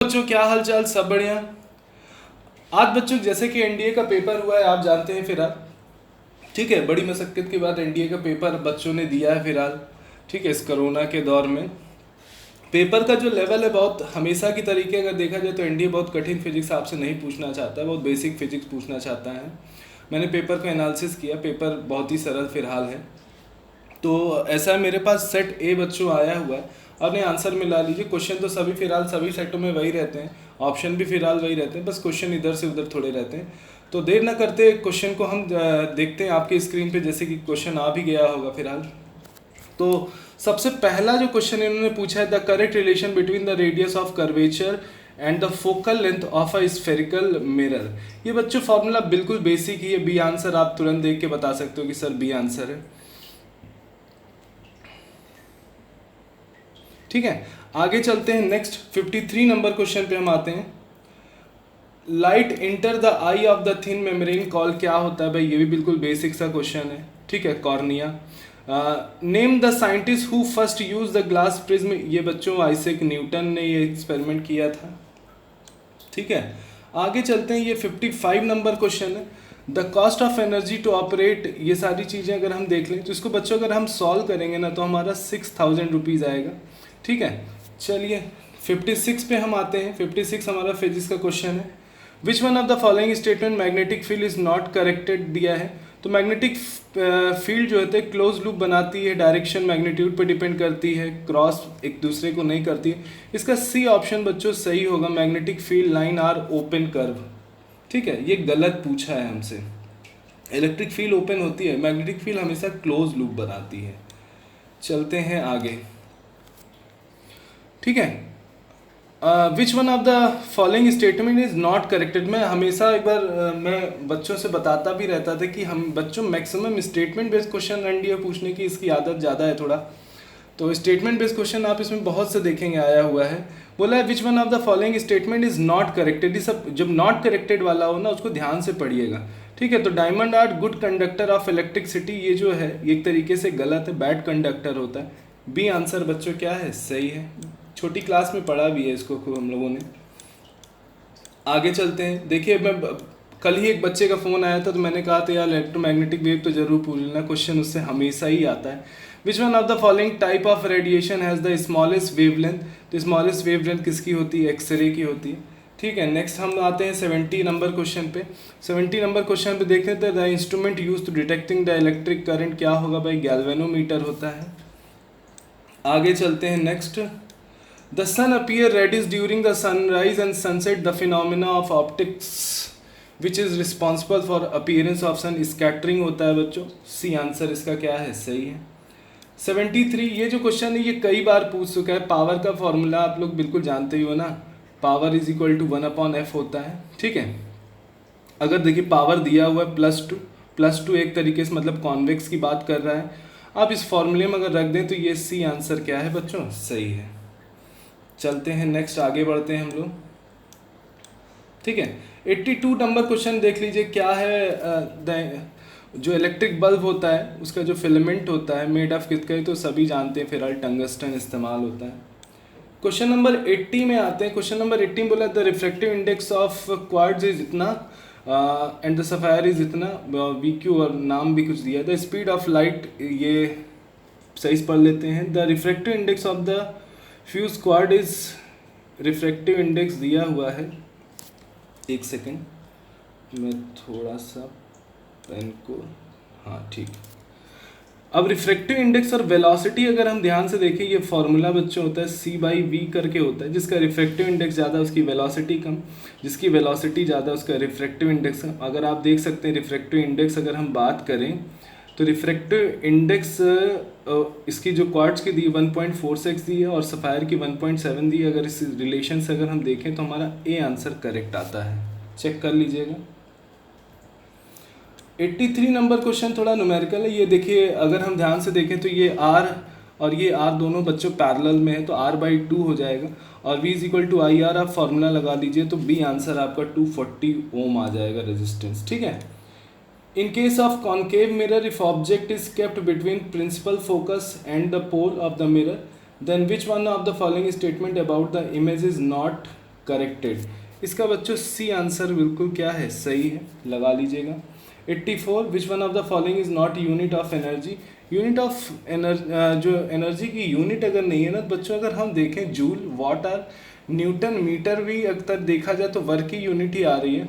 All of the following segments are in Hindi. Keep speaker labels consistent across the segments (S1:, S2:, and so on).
S1: बच्चों क्या हाल चाल, सब बढ़िया। आज बच्चों जैसे कि एनडीए का पेपर हुआ है, आप जानते हैं फिलहाल, ठीक है, बड़ी मशक्कत के बाद एनडीए का पेपर बच्चों ने दिया है फिलहाल, ठीक है, इस कोरोना के दौर में। पेपर का जो लेवल है, बहुत हमेशा की तरीके अगर देखा जाए तो एनडीए बहुत कठिन फिजिक्स आपसे नहीं पूछना चाहता है, बहुत बेसिक फिजिक्स पूछना चाहता है। मैंने पेपर का एनालिसिस किया, पेपर बहुत ही सरल फिलहाल है। तो ऐसा है, मेरे पास सेट ए बच्चों आया हुआ है। आपने आंसर मिला लीजिए। क्वेश्चन तो सभी फिलहाल सभी सेटों में वही रहते हैं, ऑप्शन भी फिलहाल वही रहते हैं, बस क्वेश्चन इधर से उधर थोड़े रहते हैं। तो देर ना करते क्वेश्चन को हम देखते हैं आपकी स्क्रीन पे, जैसे कि क्वेश्चन आ भी गया होगा फिलहाल। तो सबसे पहला जो क्वेश्चन इन्होंने पूछा है, the correct relation between the radius of curvature and the focal length of a spherical mirror. ये बच्चों फॉर्मूला बिल्कुल बेसिक ही है, बी आंसर आप तुरंत देख के बता सकते हो कि सर बी आंसर है, ठीक है। आगे चलते हैं, नेक्स्ट 53 नंबर क्वेश्चन पे हम आते हैं। Light enter the I of the thin membrane call क्या होता है भाई, ये भी बिल्कुल बेसिक सा क्वेश्चन है, ठीक है, cornea. Name the scientist who first use the glass prism, ये बच्चों आइजैक न्यूटन ने ये एक्सपेरिमेंट किया था, ठीक है। आगे चलते हैं, ये 55 नंबर क्वेश्चन है। The cost of energy to operate, ये सारी चीज़ें अगर हम देख लें तो इसको बच्चों अगर हम सॉल्व करेंगे ना तो हमारा 6000 रुपीज़ आएगा, ठीक है। चलिए 56 पे हम आते हैं। 56 हमारा फिजिक्स का क्वेश्चन है। विच one of the following statement magnetic field is not corrected दिया है। तो मैग्नेटिक फील्ड जो होते हैं क्लोज लूप बनाती है, डायरेक्शन मैग्नीट्यूड पे डिपेंड करती है, क्रॉस एक दूसरे को नहीं करती है। इसका सी ऑप्शन बच्चों सही होगा, magnetic field line are open curve, ठीक है। ये गलत पूछा है हमसे, इलेक्ट्रिक फील्ड ओपन होती है, मैग्नेटिक फील्ड हमेशा क्लोज लूप बनाती है। चलते हैं आगे, ठीक है। विच one of the following statement is not corrected. मैं हमेशा एक बार मैं बच्चों से बताता भी रहता था कि हम बच्चों maximum statement based question NDA पूछने की इसकी आदत ज़्यादा है थोड़ा, तो स्टेटमेंट बेस्ड क्वेश्चन आप इसमें बहुत से देखेंगे आया हुआ है। बोला है विच one of the following statement is not corrected. ये सब जब नॉट करेक्टेड वाला हो ना उसको ध्यान से पढ़िएगा, ठीक है। तो diamond are good conductor of electricity, ये जो है ये एक तरीके से गलत है, बैड कंडक्टर होता है। बी आंसर बच्चों क्या है, सही है। छोटी क्लास में पढ़ा भी है इसको खूब हम लोगों ने। आगे चलते हैं, देखिए मैं कल ही एक बच्चे का फ़ोन आया था तो मैंने कहा था यार इलेक्ट्रोमैग्नेटिक वेव तो जरूर पूछ लेना, क्वेश्चन उससे हमेशा ही आता है। विच one of the following type of radiation has the smallest wavelength. तो स्मॉलेस्ट वेवलेंथ किसकी होती है, एक्सरे की होती है, ठीक है। नेक्स्ट हम आते हैं 70 नंबर क्वेश्चन पे। 70 नंबर क्वेश्चन पे देखते हैं, the instrument use to detecting the electric current क्या होगा भाई, गैल्वेनोमीटर होता है। आगे चलते हैं, next the sun appear reddish during the sunrise and sunset, the phenomena of optics which is responsible for appearance of sun, scattering होता है बच्चों। सी आंसर इसका क्या है, सही है। 73 ये जो क्वेश्चन है ये कई बार पूछ चुका है। पावर का फॉर्मूला आप लोग बिल्कुल जानते ही हो ना, power is equal to 1/f होता है, ठीक है। अगर देखिए पावर दिया हुआ है +2 एक तरीके से मतलब कॉन्वेक्स की बात कर रहा है, आप इस फॉर्मूले में अगर रख दें तो ये सी आंसर क्या है बच्चों, सही है। चलते हैं नेक्स्ट, आगे बढ़ते हैं हम लोग, ठीक है। 82 नंबर क्वेश्चन देख लीजिए क्या है। जो इलेक्ट्रिक बल्ब होता है उसका जो फिलामेंट होता है मेड ऑफ किसका है, तो सभी जानते हैं फिलहाल टंगस्टन इस्तेमाल होता है। क्वेश्चन नंबर 80 में आते हैं। क्वेश्चन नंबर 80 बोला the refractive index of quartz is इतना एंड द सफायर इज इतना, वीक्यू और नाम भी कुछ दिया। द स्पीड ऑफ लाइट, ये सही से पढ़ लेते हैं। The refractive index of the fuse chord is, refractive index दिया हुआ है, एक सेकेंड मैं थोड़ा सा पेन को, हाँ ठीक। अब रिफ्रैक्टिव इंडेक्स और वेलोसिटी अगर हम ध्यान से देखें, ये फॉर्मूला बच्चों होता है C/V करके होता है। जिसका रिफ्रैक्टिव इंडेक्स ज़्यादा उसकी वेलोसिटी कम, जिसकी वेलोसिटी ज़्यादा उसका रिफ्रैक्टिव इंडेक्स कम। अगर आप देख सकते हैं रिफ्रैक्टिव इंडेक्स अगर हम बात करें तो रिफ्रैक्टिव इंडेक्स इसकी जो क्वार्ट्ज की दी 1.46 दी है और सफ़ायर की 1.7 दी है। अगर इस रिलेशन से अगर हम देखें तो हमारा ए आंसर करेक्ट आता है, चेक कर लीजिएगा। 83 नंबर क्वेश्चन थोड़ा न्यूमेरिकल है। ये देखिए अगर हम ध्यान से देखें तो ये R और ये R दोनों बच्चों पैरेलल में है तो R/2 हो जाएगा और V = IR आप फॉर्मूला लगा दीजिए तो B आंसर आपका 240 ओम आ जाएगा रेजिस्टेंस, ठीक है। In case of concave mirror, if object is kept between principal focus and the pole of the mirror, then which one of the following statement about the image is not corrected. इसका बच्चों सी आंसर बिल्कुल क्या है, सही है, लगा लीजिएगा। 84 which one of the following is not unit of energy. Unit of जो एनर्जी की यूनिट अगर नहीं है ना बच्चों, अगर हम देखें joule, watt hour, newton, metre भी अगर देखा जाए तो वर्क की यूनिट ही आ रही है।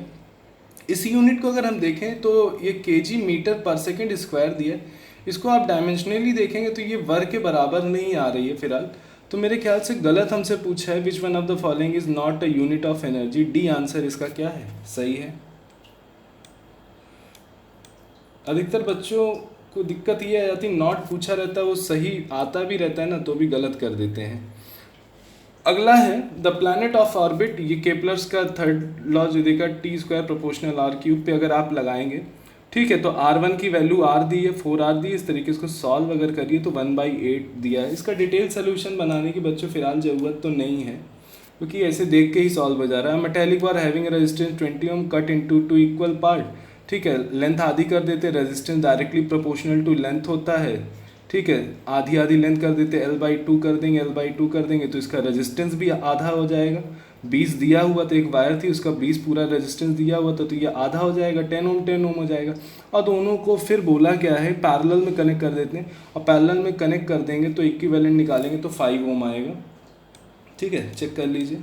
S1: इस यूनिट को अगर हम देखें तो ये केजी मीटर पर सेकेंड स्क्वायर दिया है, इसको आप डायमेंशनली देखेंगे तो ये वर्क के बराबर नहीं आ रही है फिलहाल। तो मेरे ख्याल से गलत हमसे पूछा है, विच one of the following is not a unit of energy. D answer इसका क्या है, सही है। अधिकतर बच्चों को दिक्कत ये आ जाती है, नॉट पूछा रहता है वो सही आता भी रहता है ना तो भी गलत कर देते हैं। अगला है द प्लैनेट ऑफ ऑर्बिट, ये केपलर्स का थर्ड लॉ जो देखा, T square proportional R cube पे अगर आप लगाएंगे, ठीक है, तो R1 की वैल्यू R दी है, 4R दी है, इस तरीके से इसको सॉल्व अगर करिए तो 1/8 दिया है। इसका डिटेल सोल्यूशन बनाने की बच्चों फिलहाल ज़रूरत तो नहीं है क्योंकि ऐसे देख के ही सॉल्व हो जा रहा है। Metallic bar having resistance 20 ohm cut into 2 equal part, ठीक है, लेंथ आधी कर देते, resistance directly proportional to length होता है, ठीक है, आधी आधी लेंथ कर देते, L/2 कर देंगे, L/2 कर देंगे तो इसका रेजिस्टेंस भी आधा हो जाएगा। 20 दिया हुआ तो एक वायर थी उसका 20 पूरा रेजिस्टेंस दिया हुआ था तो ये आधा हो जाएगा, 10 ओम हो जाएगा। और दोनों को फिर बोला क्या है, पैरेलल में कनेक्ट कर देते हैं और पैरेलल में कनेक्ट कर देंगे तो इक्विवेलेंट निकालेंगे तो 5 ओम आएगा, ठीक है, चेक कर लीजिए।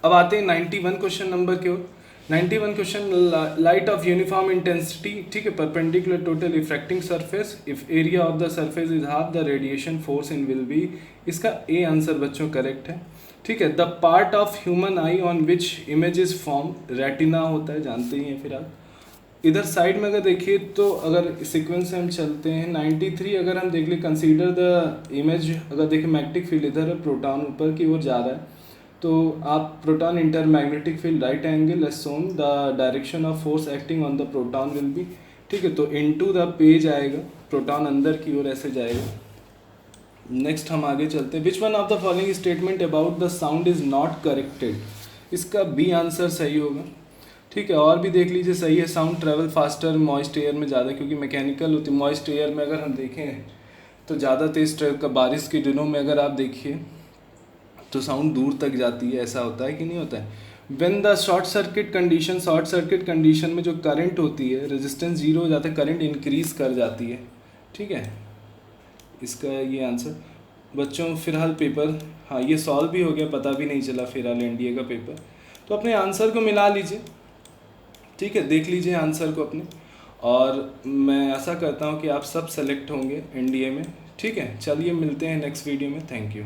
S1: अब आते हैं 91 क्वेश्चन नंबर की ओर। 91 question, light of uniform intensity, ठीक है, perpendicular total refracting surface, if area of the surface is half the radiation force in will be. इसका ए आंसर बच्चों करेक्ट है, ठीक है। The part of human I on which image is form, retina होता है, जानते ही हैं फिर आप। इधर साइड में अगर देखिए तो अगर सीक्वेंस से हम चलते हैं 93 अगर हम देख ले, कंसीडर द इमेज, अगर देखें मैग्नेटिक फील्ड इधर है, प्रोटॉन ऊपर की ओर जा रहा है तो आप proton inter magnetic field right angle Asom the direction of force acting on the proton will be, ठीक है, तो इनटू द पेज आएगा, प्रोटॉन अंदर की ओर ऐसे जाएगा। नेक्स्ट हम आगे चलते हैं। विच one of the following statement about the sound is not corrected. इसका बी आंसर सही होगा, ठीक है। और भी देख लीजिए, सही है, sound travel faster moist air में ज़्यादा, क्योंकि मैकेनिकल होती है। मॉइस्ट एयर में अगर हम देखें तो ज़्यादा तेज बारिश के दिनों में अगर आप देखिए तो साउंड दूर तक जाती है, ऐसा होता है कि नहीं होता है। When the short circuit condition में जो करंट होती है रेजिस्टेंस 0 हो जाता है, करंट इंक्रीज कर जाती है, ठीक है, इसका ये आंसर बच्चों। फिलहाल पेपर, हाँ ये सॉल्व भी हो गया, पता भी नहीं चला फिलहाल एनडीए का पेपर। तो अपने आंसर को मिला लीजिए, ठीक है, देख लीजिए आंसर को अपने, और मैं आशा करता हूँ कि आप सब सेलेक्ट होंगे एनडीए में, ठीक है। चलिए मिलते हैं नेक्स्ट वीडियो में, थैंक यू।